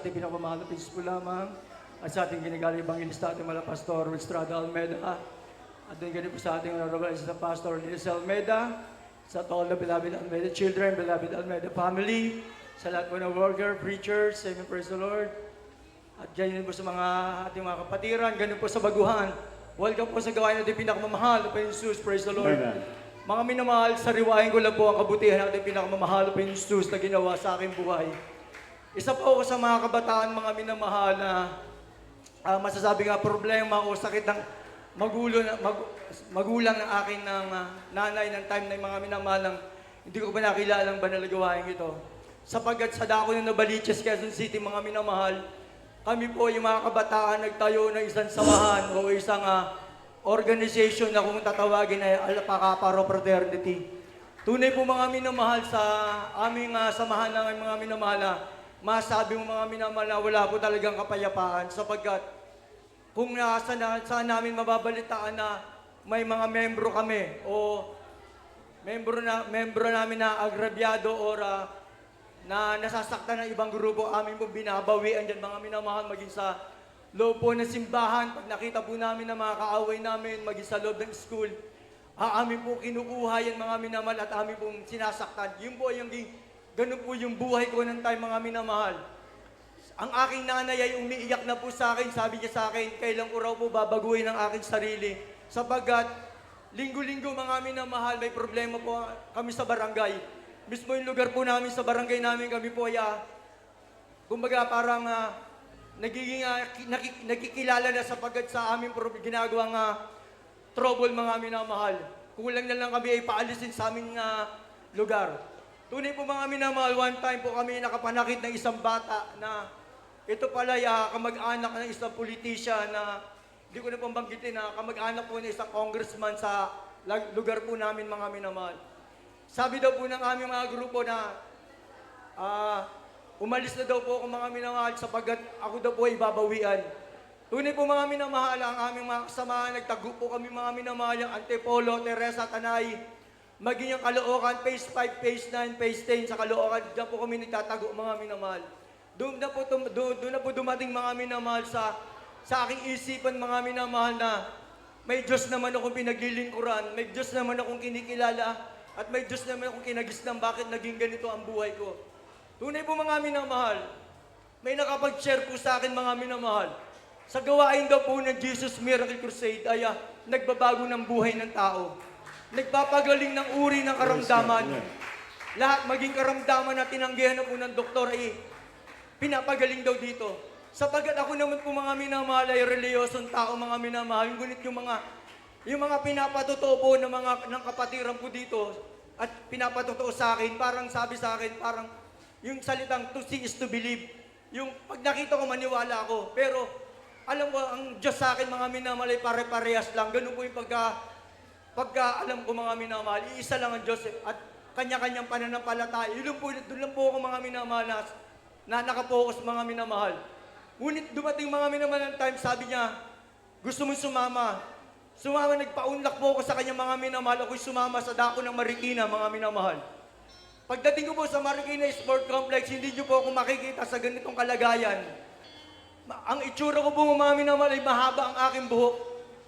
ating pinakamamahal na Pinspo lamang, at sa ating ginigaling Evangelista, ating mga Pastor Estrada Almeida, at din ganito po sa ating Honorable Assistant Pastor Liz Almeida, sa all the beloved Almeida children, beloved Almeida family, sa lahat po ng worker, preachers, amen, praise the Lord. At ganyan po sa mga ating mga kapatiran, ganyan po sa baguhan. Welcome po sa gawain natin pinakamamahal na Jesus, praise the Lord. Amen. Mga minamahal, sariwain ko lang po ang kabutihan natin pinakamamahal na Jesus na ginawa sa aking buhay. Isa po ako sa mga kabataan, mga minamahal na masasabi nga problema o sakit ng magulang ng akin ng nanay ng time na yung mga minamahal ng hindi ko pa nakilalang banal na gawain ito. Sapagkat sa dako ng Nabaliches, Quezon City, mga minamahal, kami po yung mga kabataan nagtayo ng isang samahan o isang organization na kung tatawagin ay Alpacaparo Fraternity. Tunay po mga minamahal sa aming samahan ng mga minamahal na masabi mo mga minamahal na wala po talagang kapayapaan sapagkat kung saan namin mababalitaan na may mga membro kami o membro namin na agrabyado or na nasasaktan ng ibang grupo, amin po binabawian dyan mga minamahal, maging sa loob po ng simbahan, pag nakita po namin na mga kaaway namin, maging sa loob ng school, amin po kinukuha yan mga minamahal at amin po sinasaktan. Yun po yung, ganun po yung buhay ko ng time mga minamahal. Ang aking nanay ay umiiyak na po sa akin, sabi niya sa akin, kailan ko raw po babaguhin ang aking sarili. Sapagat, linggo-linggo mga minamahal, may problema po kami sa barangay. Mismo yung lugar po namin sa barangay namin, kami po ay, kumbaga parang nagiging nakikilala na sapagkat sa aming ginagawang trouble mga minamahal. Kulang na lang kami ay paalisin sa aming lugar. Tunay po mga minamahal, one time po kami nakapanakit ng isang bata na ito pala ay kamag-anak ng isang politician na hindi ko na pong banggitin na kamag-anak po ng isang congressman sa lugar po namin mga minamahal. Sabi daw po ng aming mga grupo na umalis na daw po ako mga minamahal sapagkat ako daw po ay babawian. Tunay po mga minamahal, ang aming mga kasama, nagtago po kami mga minamahal, ang Antipolo, Teresa, Tanay, maging yung Caloocan, phase 5, phase 9, phase 10 sa Caloocan, diyan po kami nagtatago mga minamahal. Doon na po dumating mga minamahal sa aking isipan mga minamahal na may Diyos naman akong pinaglilingkuran, may Diyos naman akong kinikilala, at may Diyos naman akong kinagisnan bakit naging ganito ang buhay ko. Tunay po mga minamahal, may nakapag-share po sa akin mga minamahal. Sa gawain daw po ng Jesus Miracle Crusade ay nagbabago ng buhay ng tao. Nagpapagaling ng uri ng karamdaman. Lahat maging karamdaman na tinanggihan na po ng doktor ay pinapagaling daw dito. Sapagat ako naman po mga minamahal ay reliyosong tao mga minamahal. Ngunit yung mga pinapatotoo po ng kapatiran po dito at pinapatotoo sa akin, parang sabi sa akin, parang yung salitang to see is to believe. Yung pag nakita ko, maniwala ako. Pero alam ko, ang Diyos sa akin mga minamahal ay pare-parehas lang. Ganun po yung pagka alam ko mga minamahal, iisa lang ang Diyos at kanya-kanyang pananampalataya. Doon lang po ako mga minamahal na nakapokus mga minamahal. Ngunit dumating mga minamahal ng time, sabi niya, gusto mong sumama. Nagpaunlak po ako sa kanya mga minamahal. Ako'y sumama sa dako ng Marikina, mga minamahal. Pagdating ko po sa Marikina Sport Complex, hindi niyo po ako makikita sa ganitong kalagayan. Ang itsura ko po mga minamahal ay mahaba ang aking buhok.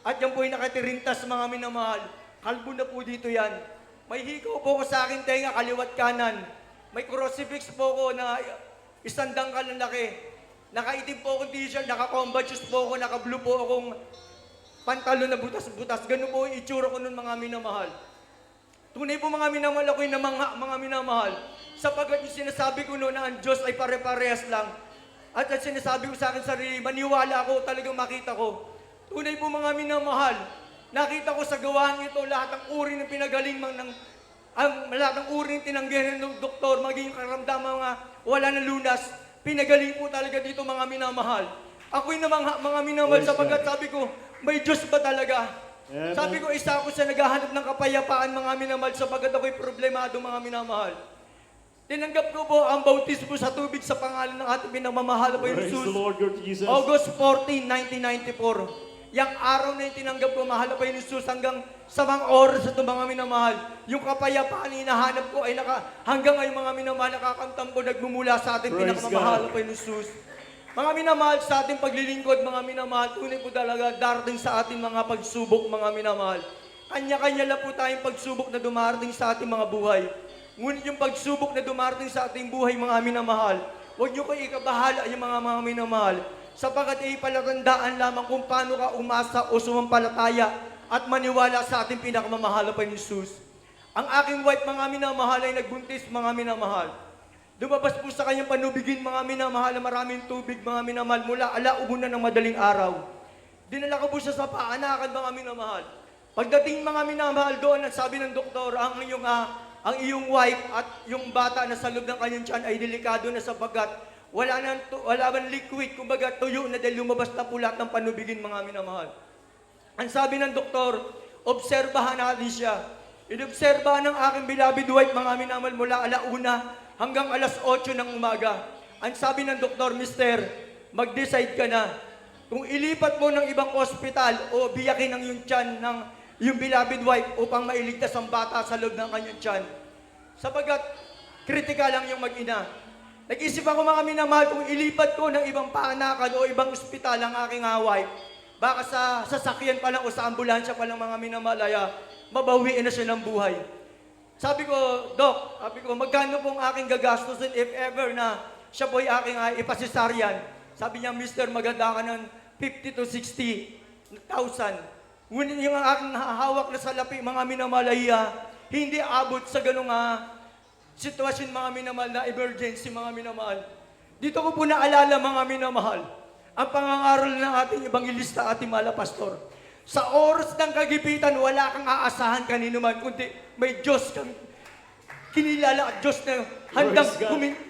At yan po ay nakatirintas mga minamahal. Kalbo na po dito yan. May hikaw po ko sa aking tenga, kaliwat kanan. May crucifix po ko na isang dangkal na laki. Nakaitim po akong t-shirt, naka-combat shoes po ako, naka-blue po akong pantalon na butas-butas. Ganun po yung itsura ko nun mga minamahal. Tunay po mga minamahal, ako'y namangha mga minamahal. Sapagkat yung sinasabi ko noon na ang Diyos ay pare-parehas lang. At sinasabi ko sa akin sarili, maniwala ako, talagang makita ko. Tunay po mga minamahal, nakita ko sa gawahan ito lahat ng uri ng pinagaling lahat ng uri ng tinanggihan ng doktor, maging karamdaman wala na lunas. Pinagaling po talaga dito mga minamahal. Ako'y namangha mga minamahal sapagkat sabi ko, may Diyos ba talaga? Amen. Sabi ko, isa ako sa naghahanap ng kapayapaan mga minamahal sapagkat ako'y problemado mga minamahal. Tinanggap ko po ang bautismo sa tubig sa pangalan ng ating pinamamahal po yung Praise Jesus. the Lord, Lord Jesus. August 14, 1994. Yang araw na yung tinanggap ko, mahal pa yung Jesus hanggang sa mga oras ito mga minamahal. Yung kapayapaan na hinahanap ko ay hanggang ngayon mga minamahal nakakamtam ko nagmumula sa ating Praise pinakamamahal God. pa yung Jesus. Mga minamahal, sa ating paglilingkod, mga minamahal, tunay po talaga darating sa ating mga pagsubok, mga minamahal. Kanya-kanya lang po tayong pagsubok na dumarating sa ating mga buhay. Ngunit yung pagsubok na dumarating sa ating buhay, mga minamahal, huwag niyo kayo ikabahala yung mga minamahal, sapagkat ay palatandaan lamang kung paano ka umasa o sumampalataya at maniwala sa ating pinakamamahal na Panginoon. Ang aking wife, mga minamahal, ay nagbuntis, mga minamahal. Lumabas po sa kanyang panubigin, mga minamahal, na maraming tubig, mga minamahal, mula alauna ng madaling araw. Dinala ko po siya sa paanakan, mga minamahal. Pagdating, mga minamahal, doon, ang sabi ng doktor, ang iyong wife at yung bata na sa loob ng kanyang tiyan ay delikado na sapagkat wala man liquid, kumbaga tuyo na dahil lumabas na po lahat ng panubigin, mga minamahal. Ang sabi ng doktor, obserbahan natin siya. Inobserbahan ng aking beloved wife, mga minamahal, mula alauna hanggang alas 8 ng umaga. Ang sabi ng doktor, Mister, mag-decide ka na kung ilipat mo ng ibang ospital o biyakin ang yung tiyan ng yung beloved wife upang mailigtas ang bata sa loob ng kanyang tiyan. Sapagkat kritikal lang yung mag-ina. Nag-isip ako, mga minamahal, kung ilipat ko ng ibang paanakan o ibang ospital ang aking wife, baka sa sasakyan pa lang o sa ambulansya pa lang, mga minamahal, mabawiin na siya ng buhay. Sabi ko, Doc, magkano pong aking gagastusin if ever na siya po'y aking ipasisaryan? Sabi niya, Mister, maganda ka ng 50 to 60,000. Ngunit yung aking hawak na salapi, mga minamahal, hindi abot sa ganung sitwasyon, mga minamahal, na emergency, mga minamahal. Dito ko po naalala, mga minamahal, ang pangangaral ng ating ebangelista, ating mahal na pastor. Sa oras ng kagipitan, wala kang aasahan kanino man, kundi may Diyos kang kinilala at Diyos na handang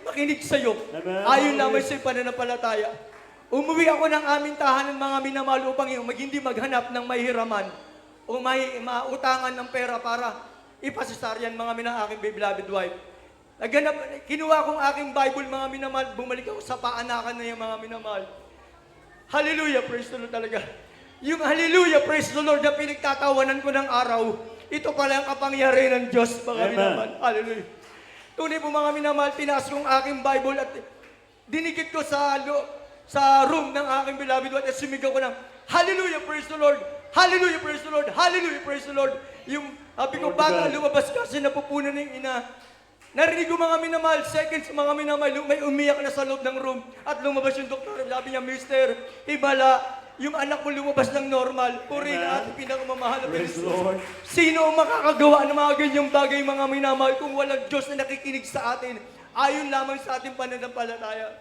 makinig sa iyo. Ayon lamang sa pananampalataya. Umuwi ako ng aming tahanan, mga minamahal, upang hindi maghanap ng mahiraman o mautangan ng pera para ipasisaryan, mga aking beloved wife. Kinuha kong aking Bible, mga minamahal, bumalik ako sa paanakan na yung mga minamahal. Hallelujah, praise the Lord talaga. Yung hallelujah, praise the Lord, na pinagtatawanan ko ng araw, ito pala ang kapangyarihan ng Diyos, mga minamahal. Hallelujah. Tunay po, mga minamahal, tinaas kong aking Bible at dinikit ko sa room ng aking beloved wife at sumigaw ko ng, hallelujah, praise the Lord, hallelujah, praise the Lord, hallelujah, praise the Lord. Yung sabi ko, bata, lumabas kasi napupunan ng ina. Narinig ko, mga minamahal, seconds, mga minamahal, may umiyak na sa loob ng room at lumabas yung doktor. Sabi niya, Mister, himala, yung anak mo lumabas ng normal. Puri na ating pinakamamahal na Panginoon. Sino ang makakagawa ng mga ganyang bagay, mga minamahal, kung walang Diyos na nakikinig sa atin? Ayon lamang sa ating pananampalataya.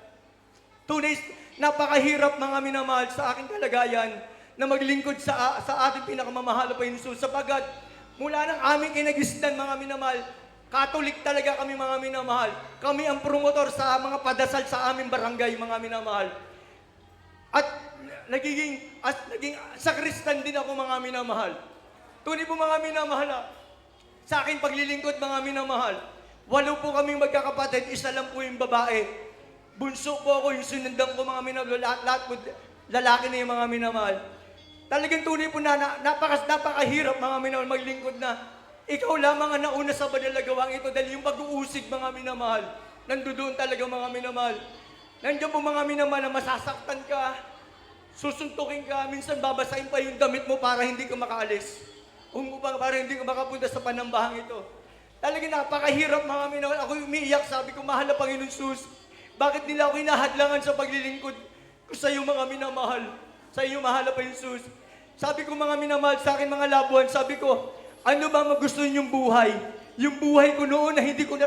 Tunay, napakahirap, mga minamahal, sa aking kalagayan na maglingkod sa ating pinakamamahal na Panginoon. Sapagat mula ng aming kinagisnan, mga minamahal, Katolik talaga kami, mga minamahal. Kami ang promotor sa mga padasal sa aming barangay, mga minamahal. At naging sakristan din ako, mga minamahal. Tunay po, mga minamahal, sa aking paglilingkod, mga minamahal, 8 po kaming magkakapatid, isa lang po yung babae. Bunso po ako, yung sunundan ko, mga minamahal, lahat po lalaki na yung mga minamahal. Talagang tunay po na napakahirap, mga minamahal, maglingkod na ikaw lamang ang nauna sa banal na gawain ito dahil yung pag-uusig, mga minamahal, nandoon talaga, mga minamahal. Nandiyan po, mga minamahal, na masasaktan ka, susuntukin ka, minsan babasahin pa yung damit mo para hindi ka makaalis. Para hindi ka makapunta sa panambahang ito. Talagang napakahirap, mga minamahal. Ako umiiyak, sabi ko, mahal na Panginoon Sus, bakit nila ako hinahadlangan sa paglilingkod ko sa iyo, mga minamahal? Sa iyo, mahal na Panginoon Sus. Sabi ko, mga minamahal, sa akin, mga labuhan, sabi ko, ano ba magustuhin yung buhay? Yung buhay ko noon na hindi ko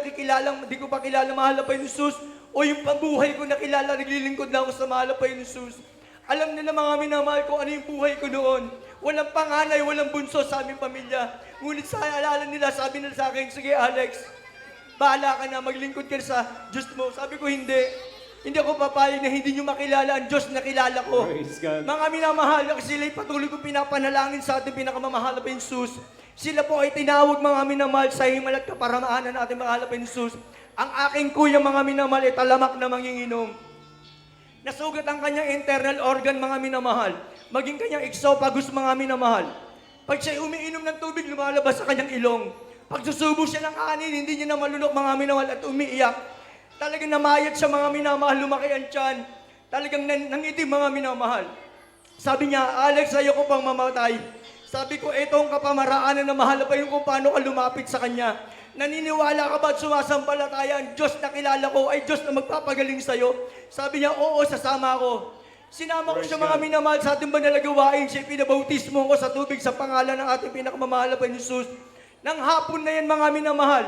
pa kilala mahal na Panginoon Sus, o yung pabuhay ko na kilala, naglilingkod na ako sa mahal na Panginoon Sus. Alam nila, mga minamahal, ko ano yung buhay ko noon. Walang panganay, walang bunso sa aming pamilya. Ngunit sa alala nila, sabi nila sa akin, sige Alex, bahala ka na, maglingkod ka sa Diyos mo. Sabi ko, hindi. Hindi ako papayag na hindi nyo makilala ang Diyos na kilala ko. Mga minamahal, kasi sila'y patuloy kong pinapanalangin sa ating pinakamamahal na Panginoon. Sila po ay tinawag, mga minamahal, sa himalat kaparamaanan natin, mahal na Panginoon. Ang aking kuya, mga minamahal, ay talamak na manginginom. Nasugat ang kanyang internal organ, mga minamahal. Maging kanyang esophagus, mga minamahal. Pag siya umiinom ng tubig, lumalabas sa kanyang ilong. Pag susubo siya ng kanin, hindi niya na malunok, mga minamahal, at umiiyak. Talagang namayat siya, mga minamahal, lumaki ang tiyan. Talagang nangitim mga minamahal. Sabi niya, Alex, ayoko pang mamatay. Sabi ko, etong kapamaraanan na mahal pa yung kung paano ka lumapit sa Kanya. Naniniwala ka ba at sumasampalataya ang Diyos na kilala ko ay Diyos na magpapagaling sa'yo? Sabi niya, oo, sasama ako. Sinama ko siya mga minamahal sa ating banal na gawain. Siya pinabautismo ko sa tubig sa pangalan ng ating pinakamamahal na Jesus. Nang hapon na yan mga minamahal,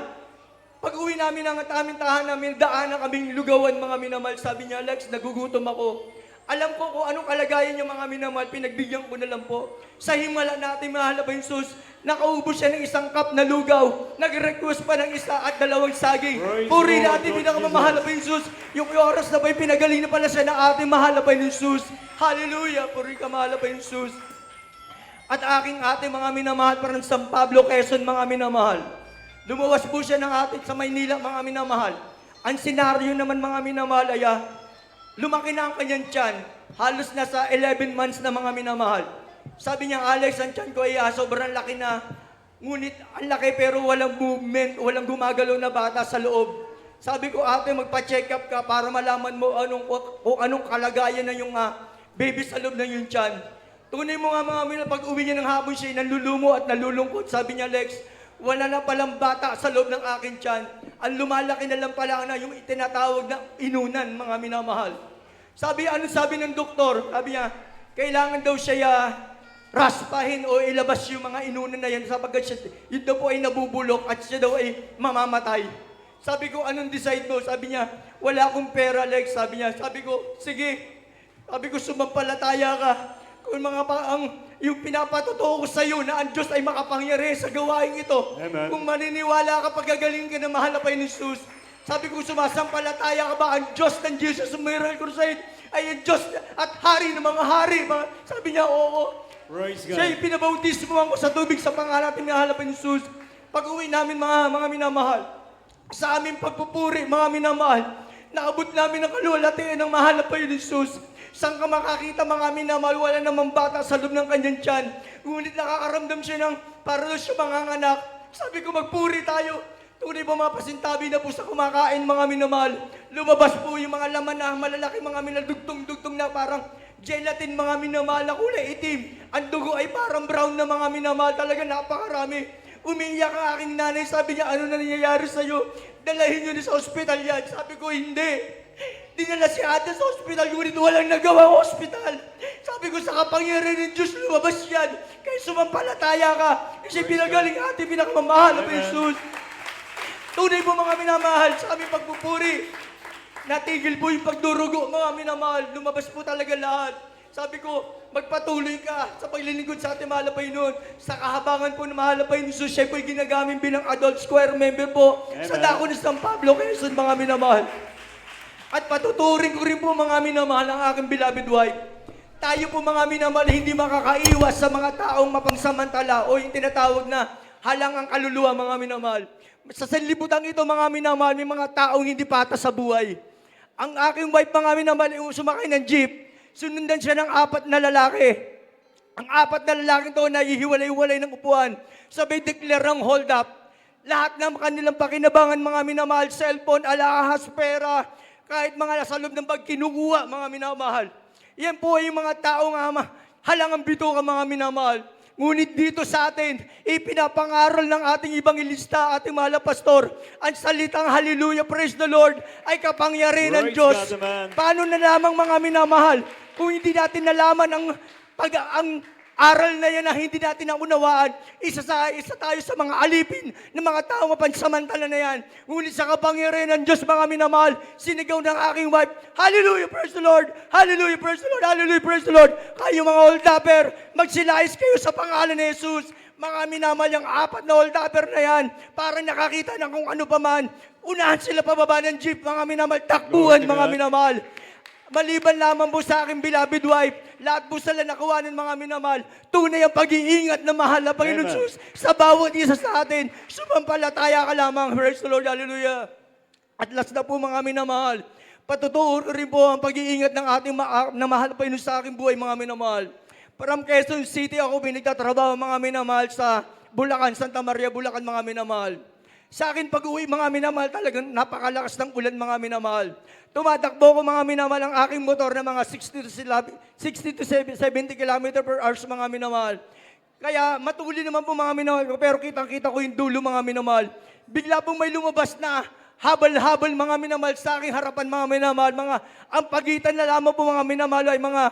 pag uwi namin ng aming tahanan namin, daanan kaming lugawan mga minamahal. Sabi niya, Alex, nagugutom ako. Alam ko kung anong kalagayan niya mga minamahal, pinagbigyan ko na lang po. Sa himala natin, mahal na Jesus, nakaubos siya ng isang cup na lugaw. Nag-request pa ng isa at 2 saging. Puri natin, pinakamamahal na Jesus. Yung oras na pa yung pinagaling na pala siya ng ating mahal na Jesus. Hallelujah, puri ka mahal na Jesus. At ating mga minamahal, parang San Pablo, Quezon, mga minamahal. Lumuwas po siya ng ating sa Maynila, mga minamahal. Ang senaryo naman, mga minamahal, ay lumaki na ang kanyang tiyan. Halos nasa 11 months na mga minamahal. Sabi niya, Alex, ang tiyan ko ay sobrang laki na. Ngunit ang laki pero walang movement, walang gumagalaw na bata sa loob. Sabi ko, ate, magpa-check up ka para malaman mo kung anong kalagayan na yung baby sa loob ng yung tiyan. Tunay mo nga mga minamahal, pag uwi niya ng hapon siya, nalulumo at nalulungkot. Sabi niya, Alex, wala na palang bata sa loob ng aking tiyan. Ang lumalaki na lang pala na yung itinatawag na inunan, mga minamahal. Ano sabi ng doktor? Sabi niya, kailangan daw siya raspahin o ilabas yung mga inunan na yan sapagkat yun daw po ay nabubulok at siya daw ay mamamatay. Sabi ko, anong decide mo? Sabi niya, wala akong pera, Alex. Sabi ko, sige. Sabi ko, sumampalataya ka. Kung yung pinapatotoo ko sa iyo na ang Diyos ay makapangyari sa gawain ito. Amen. Kung maniniwala ka, pagagaling ka na mahal na Jesus. Sabi ko, sumasampalataya ka ba ang Diyos ng Jesus Miracle Crusade ay ang Diyos at hari ng mga hari? Sabi niya, oo. Siya'y pinabautismo ako sa tubig sa pangalan natin mahal na Jesus. Pag uwi namin mga minamahal, sa aming pagpupuri, mga minamahal, naabot namin ang kaluwalhatian ng mahal na Jesus. Saan ka makakita mga minamahal, wala namang bata sa loob ng kanyang tiyan. Ngunit nakakaramdam siya ng para doon siya manganganak. Sabi ko, magpuri tayo. Tunay po mga pasintabi na po sa kumakain mga minamahal. Lumabas po yung mga laman na malalaki mga minamahal, dugtong-dugtong na parang gelatin mga minamahal na kulay itim. Ang dugo ay parang brown na mga minamahal. Talaga napakarami. Umiiyak ang aking nanay. Sabi niya, ano na nangyayari sa'yo? Dalahin niyo na sa ospital yan. Sabi ko, hindi. Dinala si ate sa ospital, ngunit walang nagawa ospital. Sabi ko, sa kapangyarihan ng Diyos, lumabas yan. Kaya sumampalataya ka. Kasi pinagaling ate, pinakamamahal na Jesus. Tunay po mga minamahal, sa aming pagpupuri. Natigil po yung pagdurugo, mga minamahal. Lumabas po talaga lahat. Sabi ko, magpatuloy ka sa paglilingkod sa ating mahal na Panginoon. Sa kahabangan po ng mahal na Panginoon, siya po'y ginagamit bilang adult square member po. Amen. Sa dako ng San Pablo, Quezon, mga minamahal. At patuturing ko rin po mga minamahal ang aking beloved wife. Tayo po mga minamahal hindi makakaiwas sa mga taong mapangsamantala o yung tinatawag na halangang kaluluwa mga minamahal. Sa sanlibutan ito mga minamahal, may mga taong hindi patas sa buhay. Ang aking wife mga minamahal, yung sumakay ng jeep, sunundan siya ng 4 na lalaki. Ang 4 na lalaki ito nahihiwalay-walay ng upuan. Sabay declare ng hold up. Lahat ng kanilang pakinabangan mga minamahal, cellphone, alahas, pera, kahit mga nasa loob ng bag, kinukuha, mga minamahal. Yan po ay yung mga taong halangang bito ka, mga minamahal. Ngunit dito sa atin, ipinapangaral ng ating ibanghilista, ating mahal na pastor, ang salitang hallelujah, praise the Lord, ay kapangyarihan ng Diyos. Paano na lamang mga minamahal, kung hindi natin nalaman ang aral na yan na hindi natin naunawaan, isa tayo sa mga alipin ng mga tao mapansamantala na yan. Ngunit sa kapangyarihan ng Diyos, mga minamahal, sinigaw ng aking wife, hallelujah, praise the Lord, hallelujah, praise the Lord, hallelujah, praise the Lord. Kayo mga hold-upper, magsilais kayo sa pangalan ni Jesus. Mga minamahal, yung 4 na hold-upper na yan, parang nakakita ng kung ano pa man, unahan sila pababa ng jeep, mga minamahal, takbuhan, mga minamahal. Maliban lamang po sa aking beloved wife, lahat po sila nakuha ng mga minamahal. Tunay ang pag-iingat na mahal na Panginoon Jesus sa bawat isa sa atin. Sumampalataya ka lamang. Praise the Lord. Hallelujah. At last na po mga minamahal. Patutuo rin po ang pag-iingat ng ating na mahal na Panginoon sa aking buhay mga minamahal. From Quezon City ako binigtatrabaho mga minamahal sa Bulacan, Santa Maria, Bulacan mga minamahal. Sa akin pag-uwi mga minamahal, talagang napakalakas ng ulan mga minamahal. Tumatakbo ko mga minamahal ang aking motor na mga 60 to 70 km per hour mga minamahal. Kaya matuli naman po mga minamahal ko, pero kitang-kita ko yung dulo mga minamahal. Bigla pong may lumabas na habal-habal mga minamahal sa aking harapan mga minamahal. Ang pagitan na lamang po mga minamahal ay mga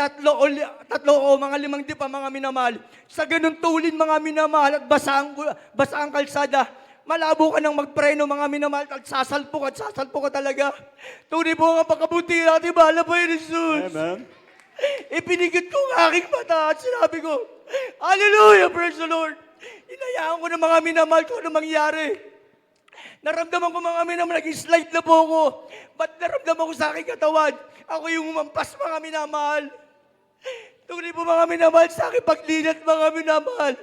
tatlo o mga 5 dipa mga minamahal. Sa ganun tulin mga minamahal at basa ang kalsada, malabo ka nang magpreno mga minamahal at sasalpo ka talaga. Tunay po ang pagkabuti natin, bahala po yun, Jesus. Amen. Ipinigit ko ang aking mata at sinabi ko, Hallelujah, praise the Lord. Inayaan ko ng mga minamahal ko na mangyari. Naramdaman ko mga minamahal, naging slide na po ako. Ba't naramdaman ko sa aking katawan? Ako yung umampas mga minamahal. Tunay po mga minamahal sa aking paglinat mga minamahal.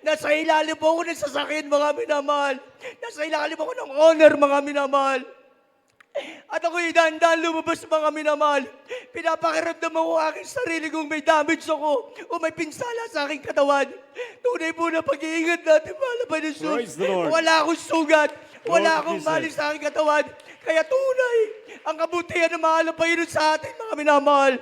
Nasa ilalim po ako ng sasakyan mga minamahal. Nasa ilalim ako ng honor mga minamahal. At ako'y dahan-dahan lumabas mga minamahal. Pinapakiramdaman ko aking sarili kong may damage ako o may pinsala sa aking katawan. Tunay po na pag-iingat natin, mahal pa ni Praise Jesus. the Lord. Wala akong sugat. Wala Lord akong Jesus. mali sa aking katawan. Kaya tunay, ang kabutihan na mahal pa yun sa atin mga minamahal.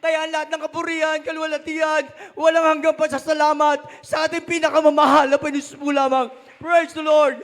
Kaya ang lahat ng kapurihan, kalwalatian, walang hanggang pasasalamat sa ating pinakamamahal na Panginoon lamang. Praise the Lord!